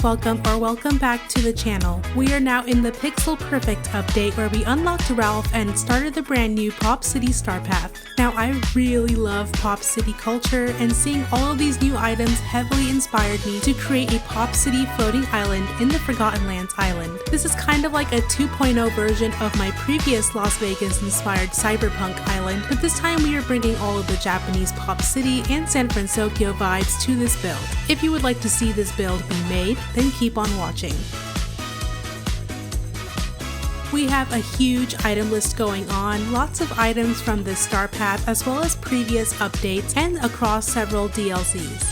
greetings, welcome back to the channel. We are now in the Pixel Perfect update where we unlocked Ralph and started the brand new Pop City Starpath. Now I really love Pop City culture, and seeing all of these new items heavily inspired me to create a Pop City floating island in the Forgotten Lands island. This is kind of like a 2.0 version of my previous Las Vegas inspired cyberpunk island, but this time we are bringing all of the Japanese Pop City and San Francisco vibes to this build. If you would like to see this build be made, then keep on watching. We have a huge item list going on, lots of items from this Starpath as well as previous updates and across several DLCs.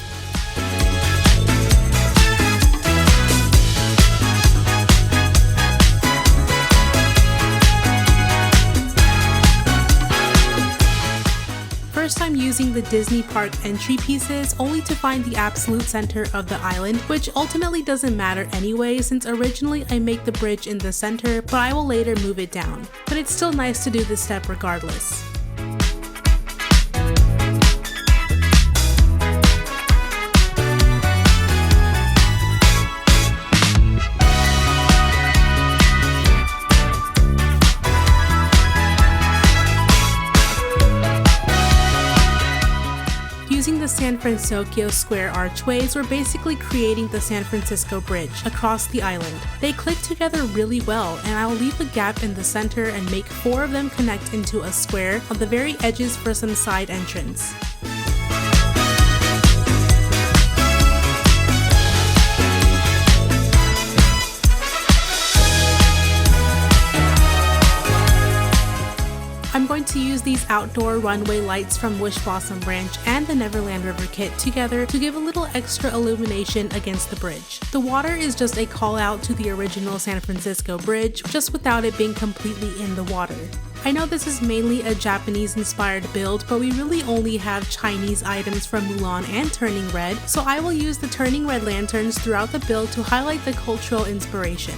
First I'm using the Disney Park entry pieces only to find the absolute center of the island, which ultimately doesn't matter anyway since originally I make the bridge in the center, but I will later move it down. But it's still nice to do this step regardless. Using the San Francisco Square archways, we're basically creating the San Francisco Bridge across the island. They click together really well, and I will leave a gap in the center and make 4 of them connect into a square on the very edges for some side entrance. I'm going to use these outdoor runway lights from Wish Blossom Ranch and the Neverland River kit together to give a little extra illumination against the bridge. The water is just a call out to the original San Francisco Bridge, just without it being completely in the water. I know this is mainly a Japanese inspired build, but we really only have Chinese items from Mulan and Turning Red, so I will use the Turning Red lanterns throughout the build to highlight the cultural inspiration.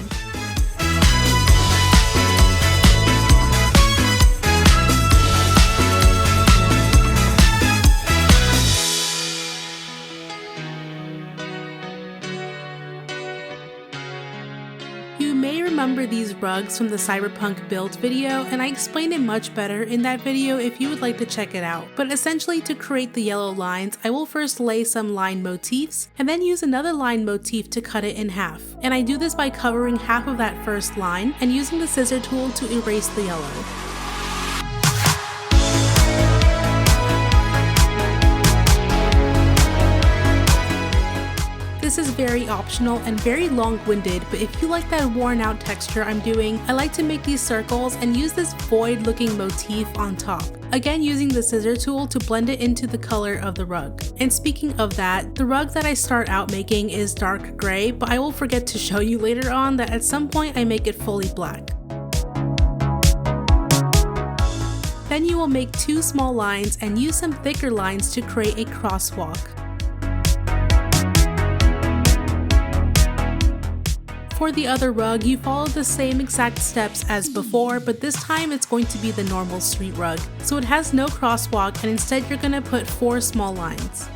You may remember these rugs from the Cyberpunk build video, and I explained it much better in that video if you would like to check it out. But essentially, to create the yellow lines, I will first lay some line motifs and then use another line motif to cut it in half. And I do this by covering half of that first line and using the scissor tool to erase the yellow. This is very optional and very long-winded, but if you like that worn out texture I'm doing, I like to make these circles and use this void looking motif on top. Again, using the scissor tool to blend it into the color of the rug. And speaking of that, the rug that I start out making is dark gray, but I will forget to show you later on that at some point I make it fully black. Then you will make 2 small lines and use some thicker lines to create a crosswalk. For the other rug, you follow the same exact steps as before, but this time it's going to be the normal street rug. So it has no crosswalk, and instead you're going to put 4 small lines.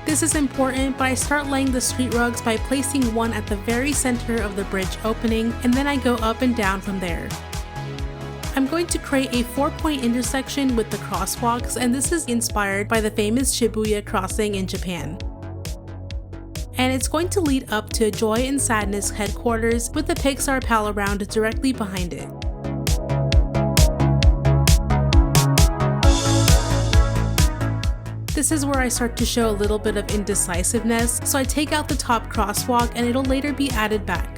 This is important, but I start laying the street rugs by placing one at the very center of the bridge opening, and then I go up and down from there. I'm going to create a 4-point intersection with the crosswalks, and this is inspired by the famous Shibuya crossing in Japan. And it's going to lead up to Joy and Sadness headquarters with the Pixar pal around directly behind it. This is where I start to show a little bit of indecisiveness, so I take out the top crosswalk and it'll later be added back.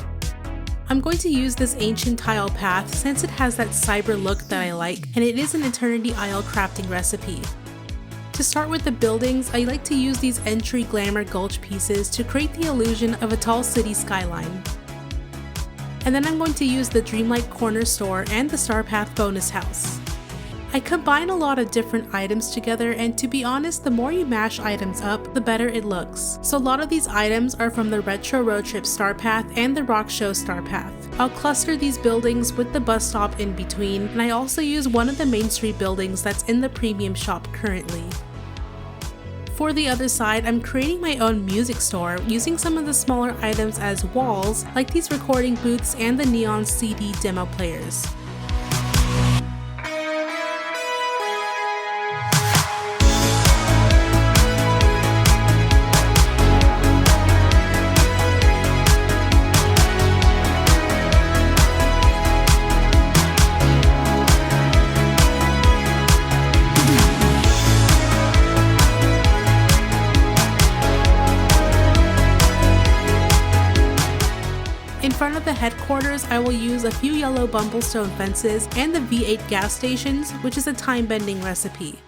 I'm going to use this ancient tile path since it has that cyber look that I like, and it is an Eternity Isle crafting recipe. To start with the buildings, I like to use these entry glamour gulch pieces to create the illusion of a tall city skyline. And then I'm going to use the Dreamlight corner store and the Starpath bonus house. I combine a lot of different items together, and to be honest, the more you mash items up, the better it looks. So a lot of these items are from the Retro Road Trip Starpath and the Rock Show Starpath. I'll cluster these buildings with the bus stop in between, and I also use one of the Main Street buildings that's in the premium shop currently. For the other side, I'm creating my own music store using some of the smaller items as walls, like these recording booths and the neon CD demo players. In front of the headquarters, I will use a few yellow bumblestone fences and the V8 gas stations, which is a time-bending recipe.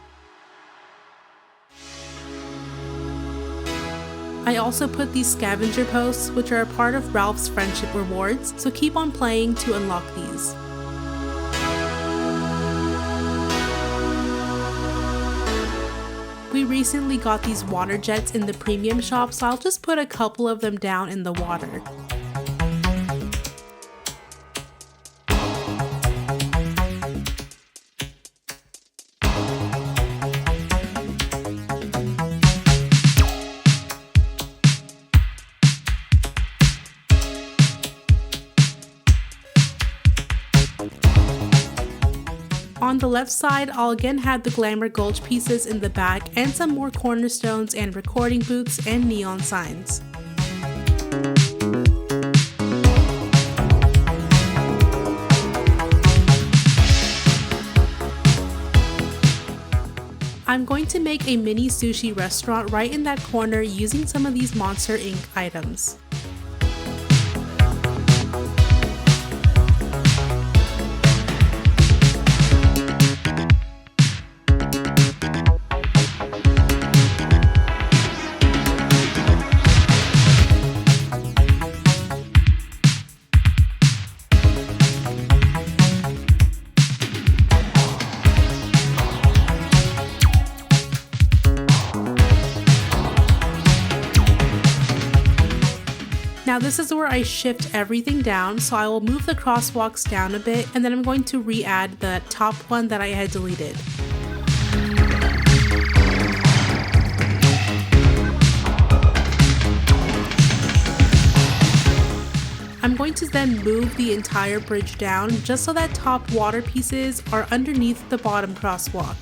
I also put these scavenger posts, which are a part of Ralph's friendship rewards, so keep on playing to unlock these. We recently got these water jets in the premium shop, so I'll just put a couple of them down in the water. On the left side, I'll again have the Glamour Gulch pieces in the back and some more cornerstones and recording booths and neon signs. I'm going to make a mini sushi restaurant right in that corner using some of these Monster Inc. items. Now this is where I shift everything down, so I will move the crosswalks down a bit, and then I'm going to re-add the top one that I had deleted. I'm going to then move the entire bridge down just so that top water pieces are underneath the bottom crosswalk.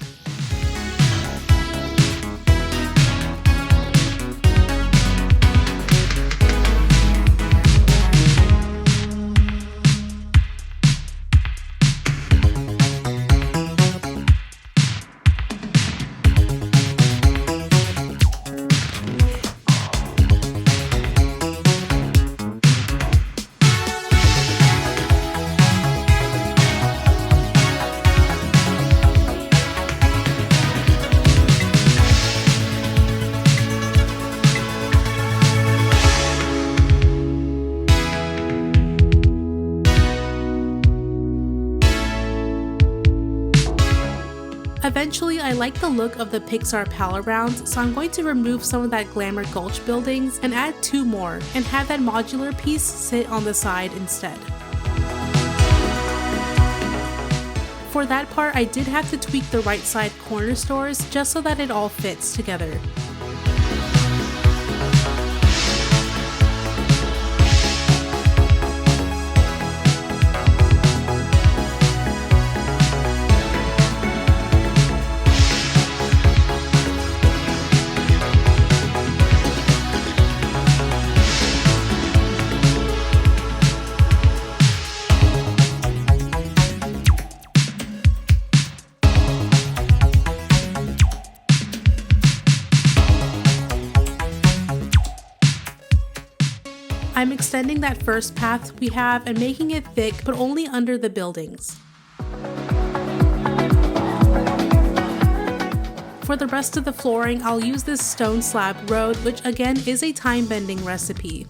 Eventually, I like the look of the Pixar Pal Arounds, so I'm going to remove some of that Glamour Gulch buildings and add 2 more, and have that modular piece sit on the side instead. For that part, I did have to tweak the right side corner stores just so that it all fits together. I'm extending that first path we have and making it thick, but only under the buildings. For the rest of the flooring, I'll use this stone slab road, which again is a time-bending recipe.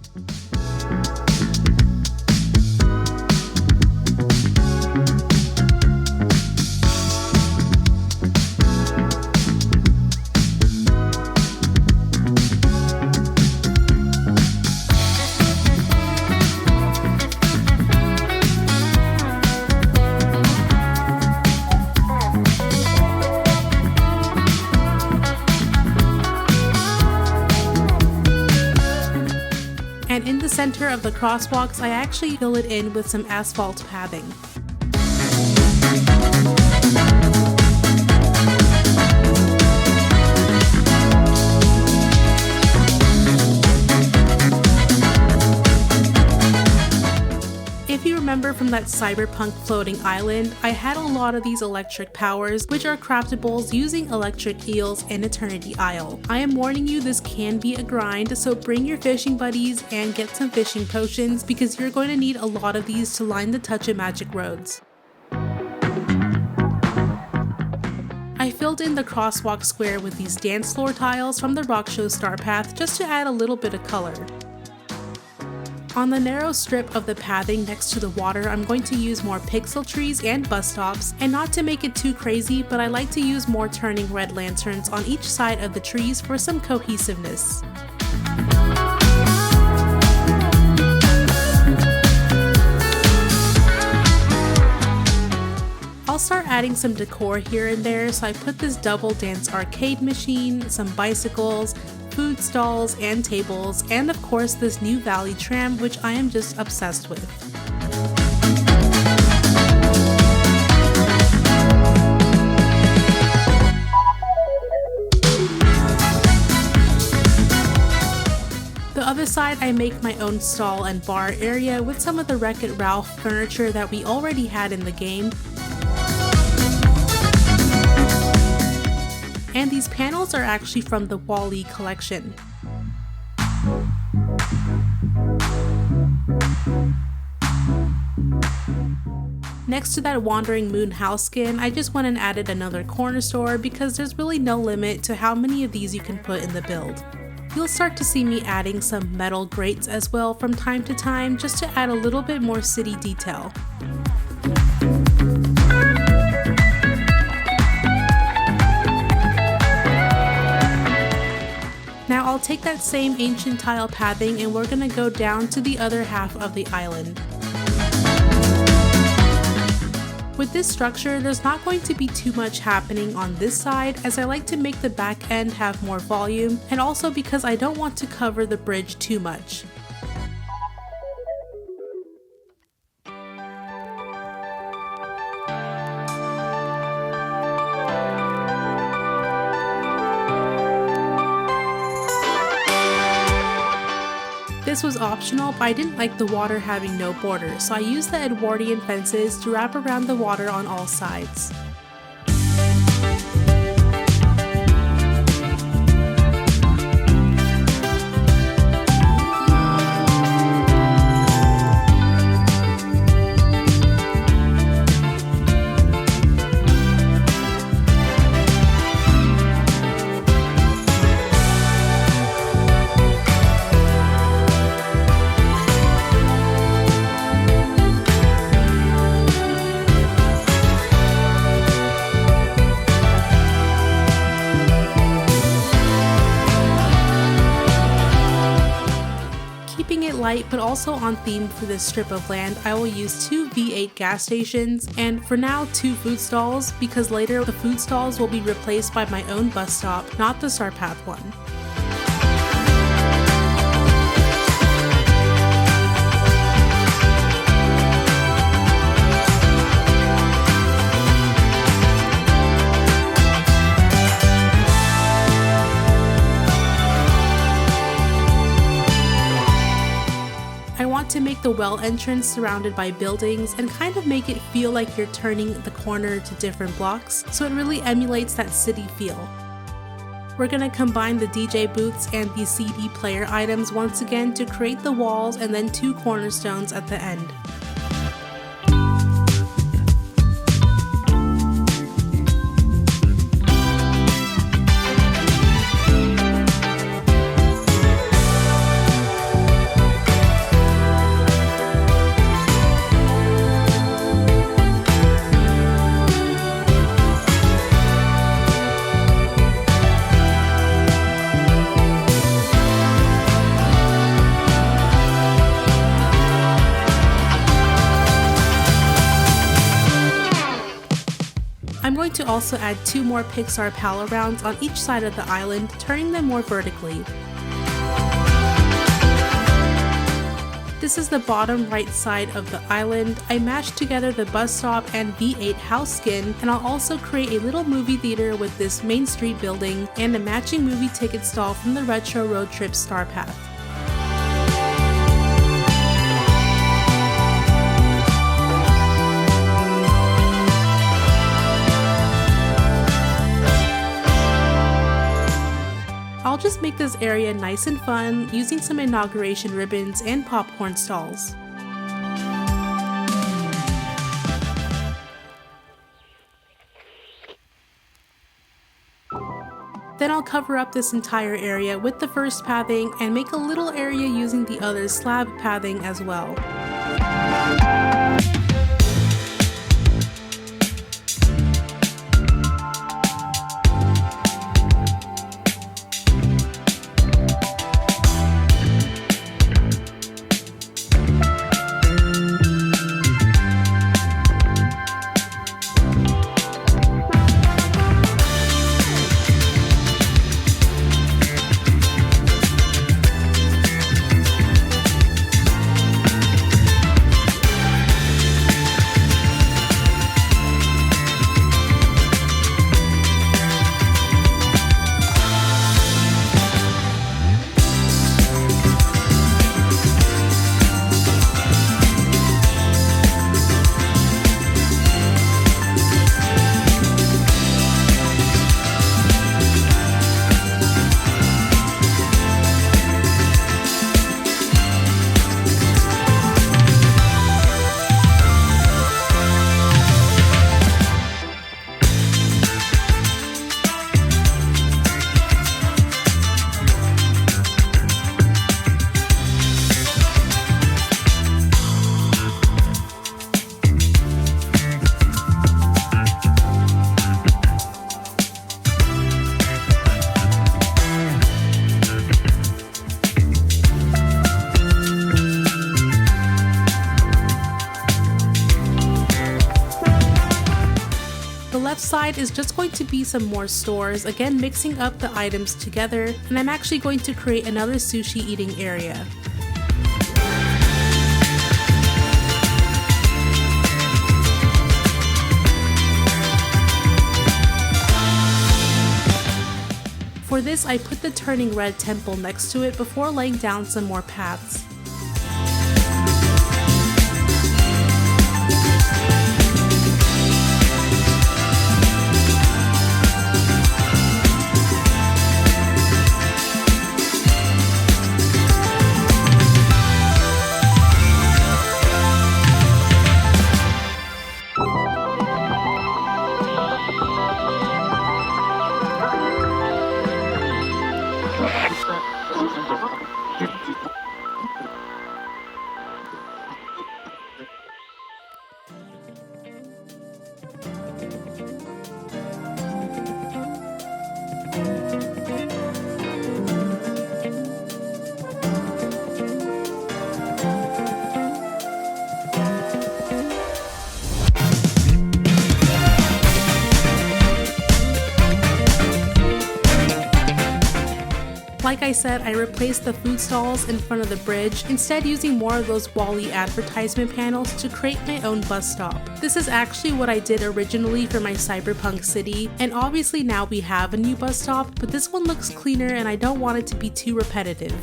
center of the crosswalks, I actually fill it in with some asphalt pathing. If you remember from that cyberpunk floating island, I had a lot of these electric powers, which are craftables using electric eels and Eternity Isle. I am warning you, this can be a grind, so bring your fishing buddies and get some fishing potions because you're going to need a lot of these to line the Touch of Magic roads. I filled in the crosswalk square with these dance floor tiles from the rock show Starpath just to add a little bit of color. On the narrow strip of the pathing next to the water, I'm going to use more pixel trees and bus stops, and not to make it too crazy, but I like to use more turning red lanterns on each side of the trees for some cohesiveness. I'll start adding some decor here and there, so I put this double dance arcade machine, some bicycles, food stalls and tables, and of course this new Valley tram, which I am just obsessed with. The other side, I make my own stall and bar area with some of the Wreck-It Ralph furniture that we already had in the game. And these panels are actually from the Wall-E collection. Next to that Wandering Moon house skin, I just went and added another corner store because there's really no limit to how many of these you can put in the build. You'll start to see me adding some metal grates as well from time to time just to add a little bit more city detail. Now I'll take that same ancient tile pathing and we're gonna go down to the other half of the island. With this structure, there's not going to be too much happening on this side, as I like to make the back end have more volume, and also because I don't want to cover the bridge too much. This was optional, but I didn't like the water having no border, so I used the Edwardian fences to wrap around the water on all sides. Light, but also on theme for this strip of land, I will use 2 V8 gas stations, and for now 2 food stalls, because later the food stalls will be replaced by my own bus stop, not the Starpath one. To make the well entrance surrounded by buildings and kind of make it feel like you're turning the corner to different blocks, so it really emulates that city feel. We're gonna combine the DJ booths and the CD player items once again to create the walls and then 2 cornerstones at the end. I'm going to also add 2 more Pixar Pal rounds on each side of the island, turning them more vertically. This is the bottom right side of the island. I mashed together the bus stop and V8 house skin, and I'll also create a little movie theater with this Main Street building and a matching movie ticket stall from the Retro Road Trip Starpath. I'll just make this area nice and fun using some inauguration ribbons and popcorn stalls. Then I'll cover up this entire area with the first pathing and make a little area using the other slab pathing as well. Side is just going to be some more stores, again mixing up the items together, and I'm actually going to create another sushi eating area. For this, I put the turning red temple next to it before laying down some more paths. Like I said, I replaced the food stalls in front of the bridge, instead using more of those Wall-E advertisement panels to create my own bus stop. This is actually what I did originally for my cyberpunk city, and obviously now we have a new bus stop, but this one looks cleaner and I don't want it to be too repetitive.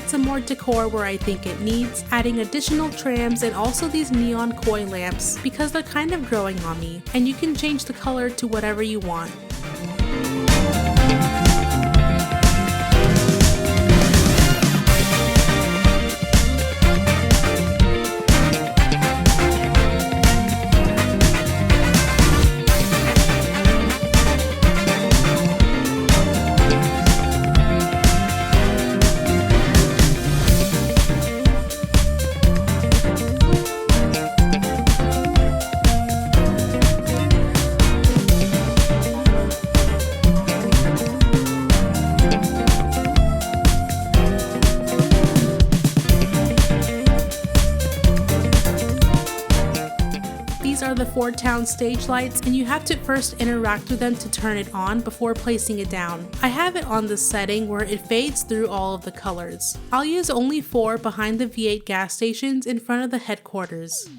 Some more decor where I think it needs, adding additional trams and also these neon koi lamps because they're kind of growing on me, and you can change the color to whatever you want. the 4 town stage lights, and you have to first interact with them to turn it on before placing it down. I have it on the setting where it fades through all of the colors. I'll use only 4 behind the V8 gas stations in front of the headquarters.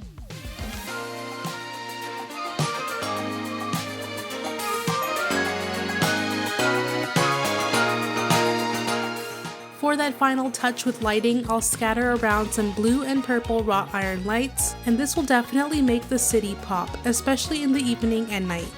For that final touch with lighting, I'll scatter around some blue and purple wrought iron lights, and this will definitely make the city pop, especially in the evening and night.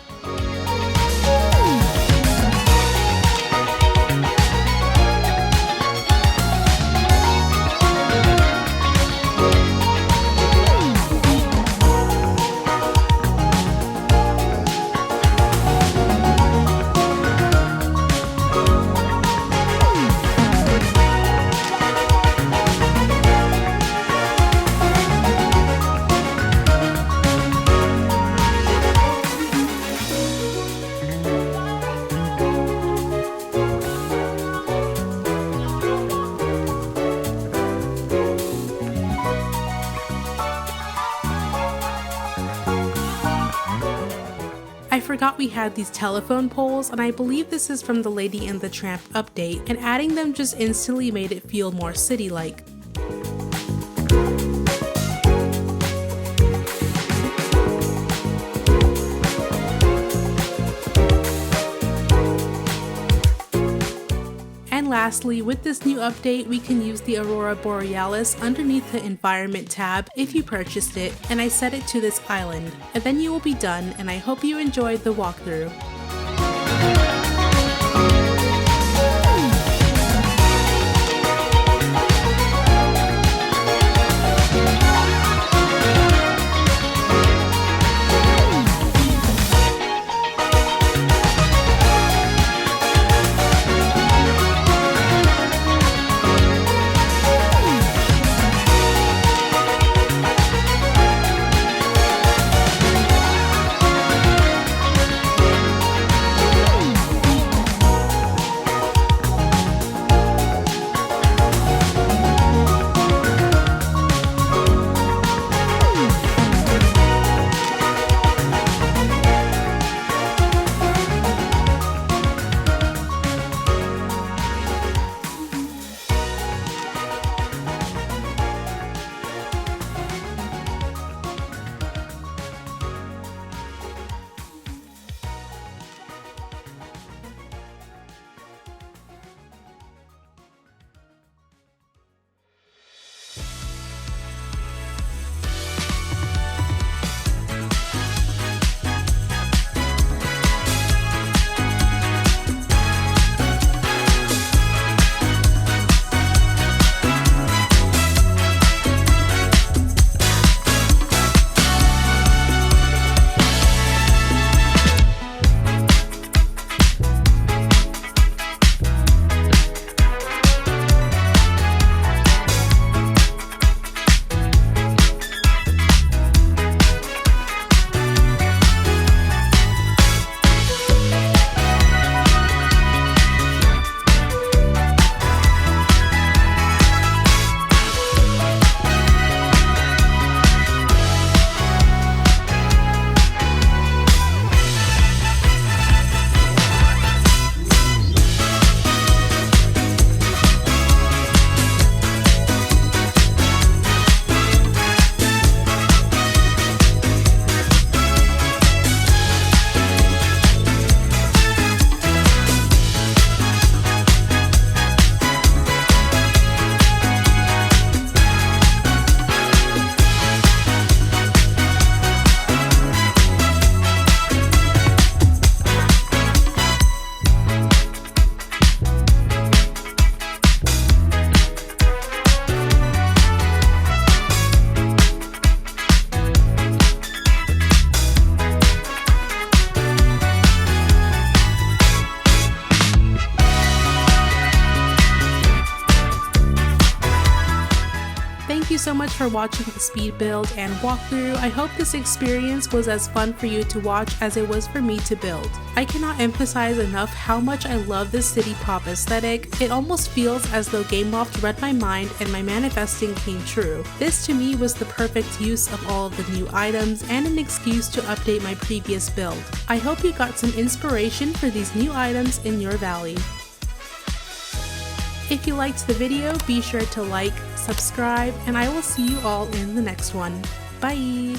I forgot we had these telephone poles, and I believe this is from the Lady and the Tramp update, and adding them just instantly made it feel more city-like. And lastly, with this new update, we can use the Aurora Borealis underneath the Environment tab if you purchased it, and I set it to this island. And then you will be done, and I hope you enjoyed the walkthrough. you so much for watching the speed build and walkthrough. I hope this experience was as fun for you to watch as it was for me to build. I cannot emphasize enough how much I love this city pop aesthetic. It almost feels as though GameLoft read my mind and my manifesting came true. This to me was the perfect use of all of the new items and an excuse to update my previous build. I hope you got some inspiration for these new items in your valley. If you liked the video, be sure to like, subscribe, and I will see you all in the next one. Bye!